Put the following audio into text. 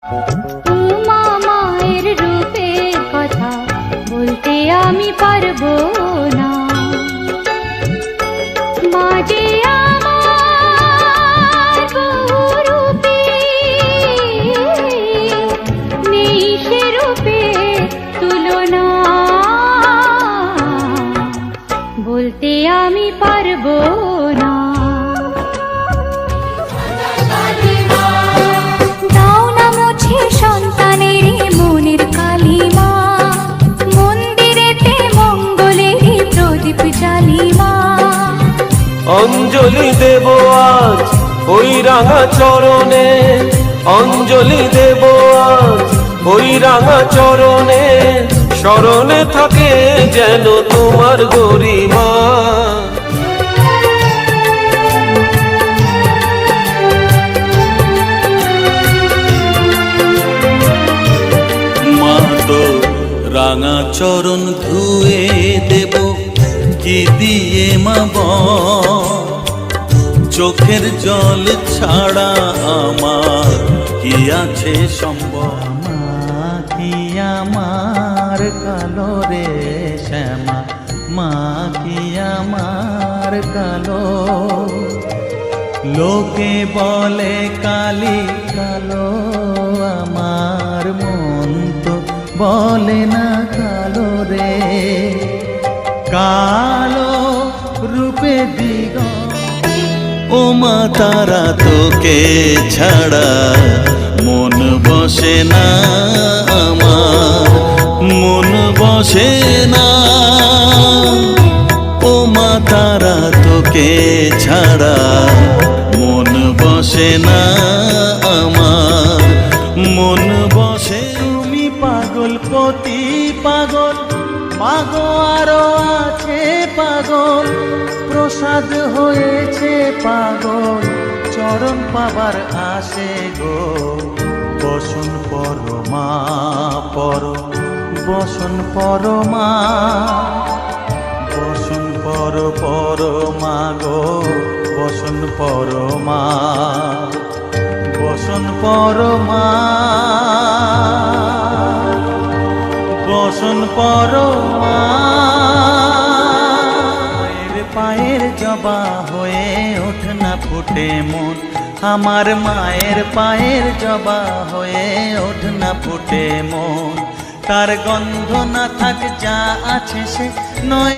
উমা মায়ের রূপের কথা বলতে আমি পারবো না। মা যে আমার বহুরূপী, নেই সে রূপে তুলনা, বলতে আমি পারবো না। দাও না মুছে সন্তানের মনের কালিমা, মন্দিরেতে মঙ্গলেরই প্রদীপ জ্বালিমা। অঞ্জলি দেব আজ ওই রাঙা চরণে, অঞ্জলি দেব আজ ওই রাঙা চরণে, স্মরণে থাকে যেন তোমার গরিমা। মা তো রাঙা চরণ ধুয়ে দেব কি দিয়ে মা চোখের জল ছাড়া আমার কি আছে সম্ভব। মা কি আমার কালো রে শ্যামা, মা কি আমার কালো। লোকে বলে কালি কালো, আমার মন তো বলে না কালো রে। কালো রূপে দিগ ও মা তারা, তোকে ছাড়া মন বসে না আমার, মন বসে না। ও মা তারা তোকে ছাড়া মন বসে না আমার, মন বসে। তুমি পাগল পতি পাগল, মাগো আরো আছে পাগল, প্রসাদ হয়েছে পাগল, চরণ পাবার আসে গো। বসন পরমা পর, বসন পরমা, বসন পর পরমা গো, বসন পরমা, বসন পরমা, বসন পরমা। পায়ের জবা হয়ে ওঠ না ফুটে মন, আমার মায়ের পায়ের জবা হয়ে ওঠ না ফুটে মন। তার গন্ধ না থাক যা আছে সে নয়।